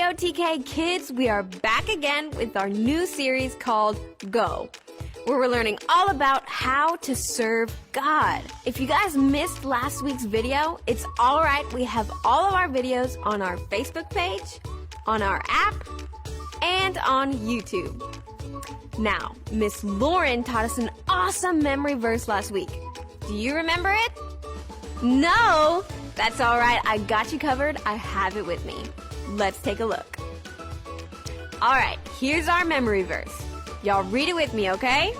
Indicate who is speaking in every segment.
Speaker 1: GOTK kids, we are back again with our new series called Go, where we're learning all about how to serve God. If you guys missed last week's video, it's all right. We have all of our videos on our Facebook page, on our app, and on YouTube. Now, Miss Lauren taught us an awesome memory verse last week. Do you remember it? No? That's all right. I got you covered. I have it with me. Let's take a look. All right, here's our memory verse. Y'all read it with me, okay?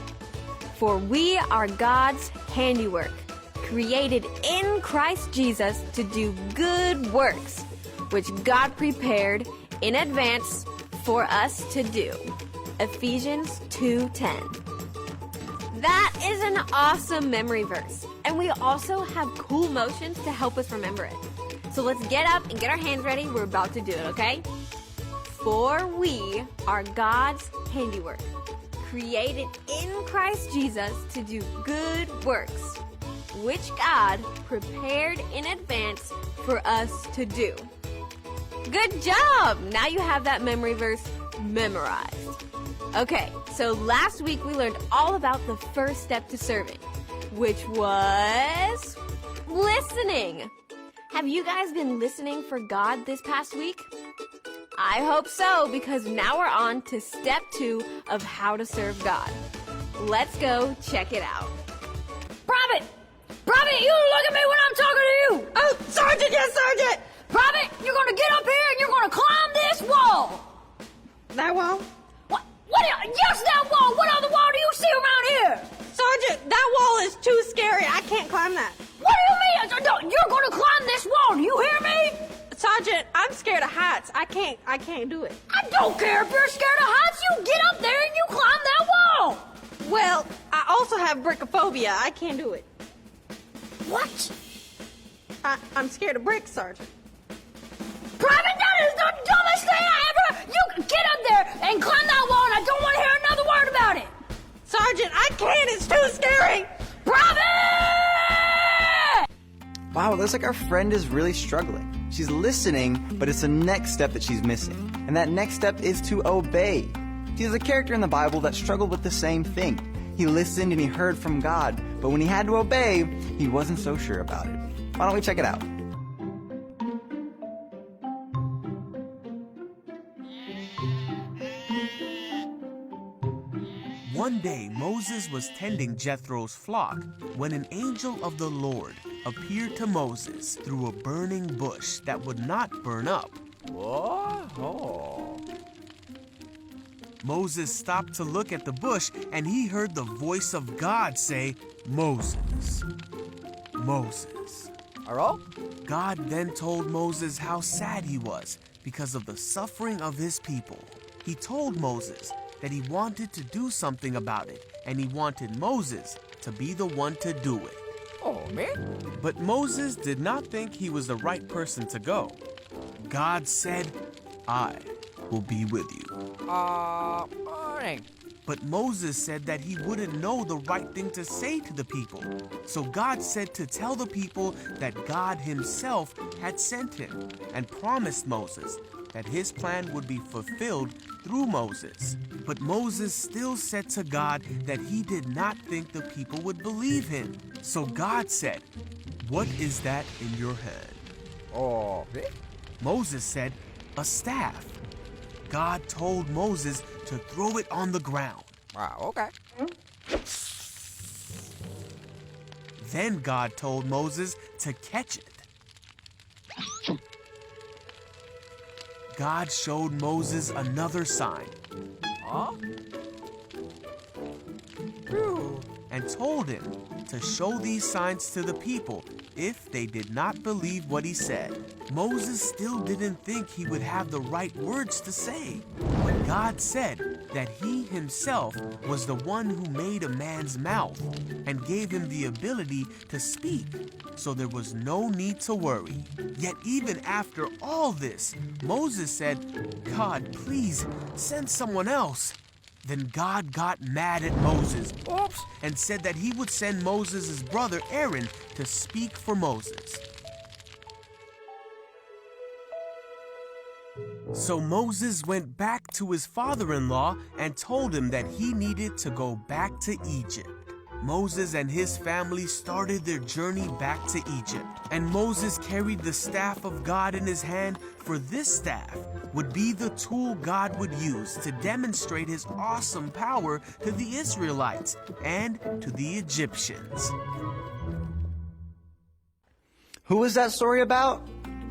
Speaker 1: For we are God's handiwork, created in Christ Jesus to do good works, which God prepared in advance for us to do. Ephesians 2:10. That is an awesome memory verse. And we also have cool motions to help us remember it. So let's get up and get our hands ready. We're about to do it, okay? For we are God's handiwork, created in Christ Jesus to do good works, which God prepared in advance for us to do. Good job! Now you have that memory verse memorized. Okay, so last week we learned all about the first step to serving, which was listening. Have you guys been listening for God this past week? I hope so, because now we're on to step 2 of how to serve God. Let's go check it out.
Speaker 2: Private! Private, you look at me when I'm talking to you!
Speaker 3: Oh, Sergeant, yes, Sergeant!
Speaker 2: Private, you're gonna get up here and you're gonna climb this wall!
Speaker 3: That wall?
Speaker 2: Yes, that wall! What other wall do you see around here?
Speaker 3: Sergeant, that wall is too scary. I can't climb that.
Speaker 2: What do you mean? You're gonna climb this wall, do you hear me?
Speaker 3: Sergeant, I'm scared of heights. I can't do it.
Speaker 2: I don't care if you're scared of heights, you get up there and you climb that wall!
Speaker 3: Well, I also have brickophobia. I can't do it.
Speaker 2: What?
Speaker 3: I'm scared of bricks, Sergeant.
Speaker 2: Private, that is the dumbest thing I ever... You get up there and climb that wall and I don't want to hear another word about it!
Speaker 3: Sergeant, I can't. It's too scary.
Speaker 2: Private!
Speaker 4: Wow, it looks like our friend is really struggling. She's listening, but it's the next step that she's missing. And that next step is to obey. See, there's a character in the Bible that struggled with the same thing. He listened and he heard from God, but when he had to obey, he wasn't so sure about it. Why don't we check it out?
Speaker 5: One day, Moses was tending Jethro's flock when an angel of the Lord appeared to Moses through a burning bush that would not burn up. Whoa. Moses stopped to look at the bush, and he heard the voice of God say, "Moses, Moses."
Speaker 6: Hello?
Speaker 5: God then told Moses how sad he was because of the suffering of his people. He told Moses that he wanted to do something about it, and he wanted Moses to be the one to do it.
Speaker 6: Oh, me?
Speaker 5: But Moses did not think he was the right person to go. God said, "I will be with you."
Speaker 6: Morning.
Speaker 5: But Moses said that he wouldn't know the right thing to say to the people. So God said to tell the people that God himself had sent him, and promised Moses that his plan would be fulfilled through Moses. But Moses still said to God that he did not think the people would believe him. So God said, "What is that in your hand?"
Speaker 6: Oh, me?
Speaker 5: Moses said, "A staff." God told Moses to throw it on the ground.
Speaker 6: Okay.
Speaker 5: Then God told Moses to catch it. God showed Moses another sign.
Speaker 6: Huh?
Speaker 5: And told him to show these signs to the people if they did not believe what he said. Moses still didn't think he would have the right words to say. But God said that he himself was the one who made a man's mouth and gave him the ability to speak. So there was no need to worry. Yet even after all this, Moses said, "God, please send someone else." Then God got mad at Moses, and said that he would send Moses' brother Aaron to speak for Moses. So Moses went back to his father-in-law and told him that he needed to go back to Egypt. Moses and his family started their journey back to Egypt, and Moses carried the staff of God in his hand, for this staff would be the tool God would use to demonstrate his awesome power to the Israelites and to the Egyptians.
Speaker 4: Who was that story about?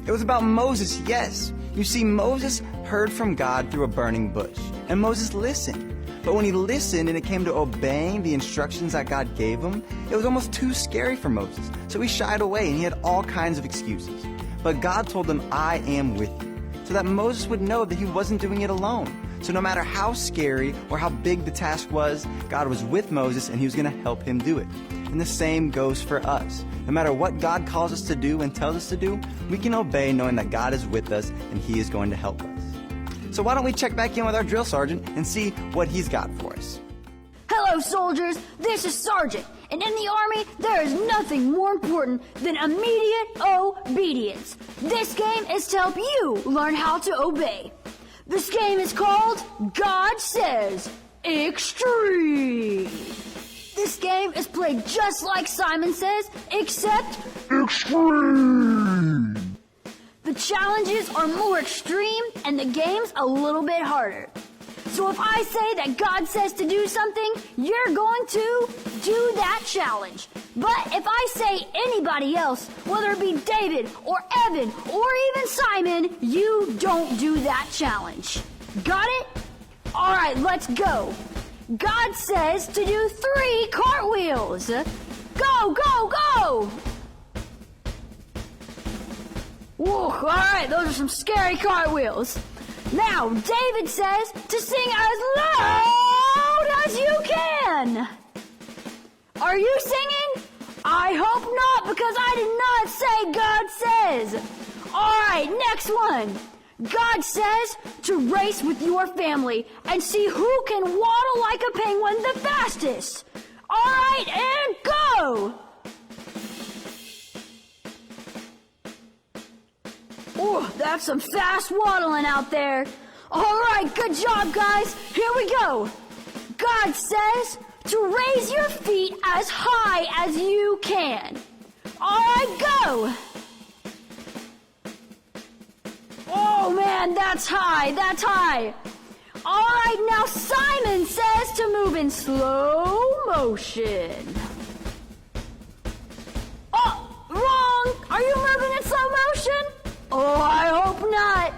Speaker 4: It was about Moses, yes. You see, Moses heard from God through a burning bush, and Moses listened. But when he listened and it came to obeying the instructions that God gave him, it was almost too scary for Moses. So he shied away and he had all kinds of excuses. But God told him, I am with you, so that Moses would know that he wasn't doing it alone. So no matter how scary or how big the task was, God was with Moses and he was going to help him do it. And the same goes for us. No matter what God calls us to do and tells us to do, we can obey knowing that God is with us and he is going to help us. So why don't we check back in with our drill sergeant and see what he's got for us.
Speaker 2: Hello, soldiers. This is Sergeant. And in the Army, there is nothing more important than immediate obedience. This game is to help you learn how to obey. This game is called God Says Extreme. This game is played just like Simon Says, except extreme. The challenges are more extreme and the game's a little bit harder. So if I say that God says to do something, you're going to do that challenge. But if I say anybody else, whether it be David or Evan or even Simon, you don't do that challenge. Got it? All right, let's go. God says to do 3 cartwheels. Go, go, go! Whoa, all right, those are some scary cartwheels. Now, David says to sing as loud as you can. Are you singing? I hope not, because I did not say God says. All right, next one. God says to race with your family and see who can waddle like a penguin the fastest. All right, and go. Oh, that's some fast waddling out there. All right, good job, guys. Here we go. God says to raise your feet as high as you can. All right, go. Oh, man, that's high. That's high. All right, now Simon says to move in slow motion. Oh, wrong. Are you moving in slow motion? Oh, I hope not.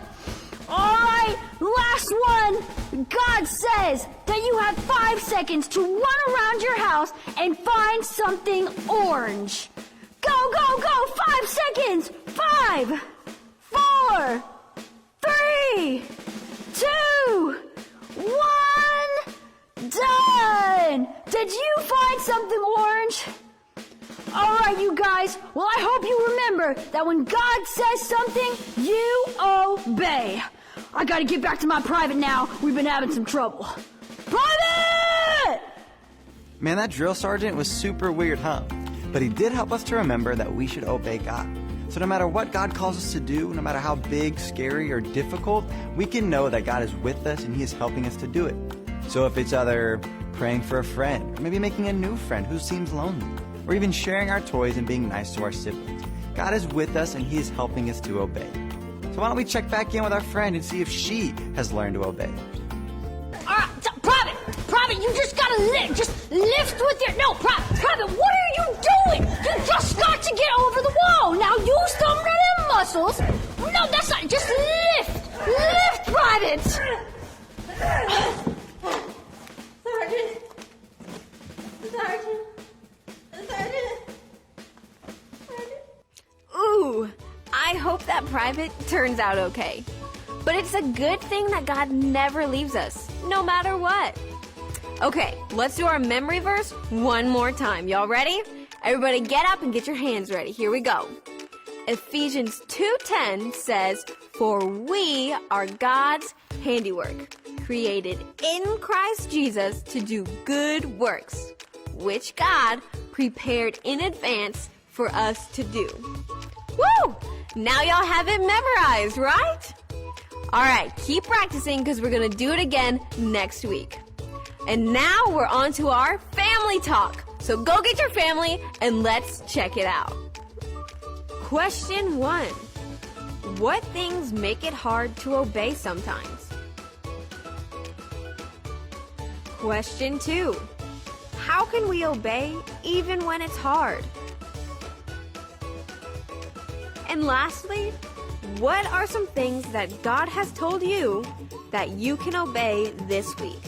Speaker 2: All right, last one. God says that you have 5 seconds to run around your house and find something orange. Go, go, go. 5 seconds. 5, 4, 3, 2, 1. Done. Did you find something orange? All right, you guys. Well, I hope you remember that when God says something, you obey. I gotta get back to my private now. We've been having some trouble. Private!
Speaker 4: Man, that drill sergeant was super weird, huh? But he did help us to remember that we should obey God. So no matter what God calls us to do, no matter how big, scary, or difficult, we can know that God is with us and he is helping us to do it. So if it's either praying for a friend, or maybe making a new friend who seems lonely, or even sharing our toys and being nice to our siblings, God is with us and he is helping us to obey. So why don't we check back in with our friend and see if she has learned to obey.
Speaker 2: All right, Private, you just gotta lift with your... No, Private, what are you doing? You just got to get over the wall. Now use some of them muscles. No, that's not... Just lift, Private.
Speaker 3: Sergeant.
Speaker 1: Ooh, I hope that Private turns out okay. But it's a good thing that God never leaves us, no matter what. Okay, let's do our memory verse one more time. Y'all ready? Everybody get up and get your hands ready. Here we go. Ephesians 2:10 says, "For we are God's handiwork, created in Christ Jesus to do good works, which God prepared in advance for us to do." Woo! Now y'all have it memorized, right? Alright, keep practicing because we're going to do it again next week. And now we're on to our family talk. So go get your family and let's check it out. Question 1. What things make it hard to obey sometimes? Question 2. How can we obey even when it's hard? And lastly, what are some things that God has told you that you can obey this week?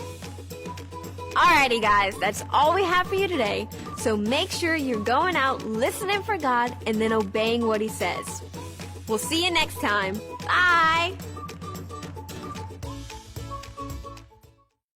Speaker 1: Alrighty guys, that's all we have for you today. So make sure you're going out listening for God and then obeying what He says. We'll see you next time. Bye!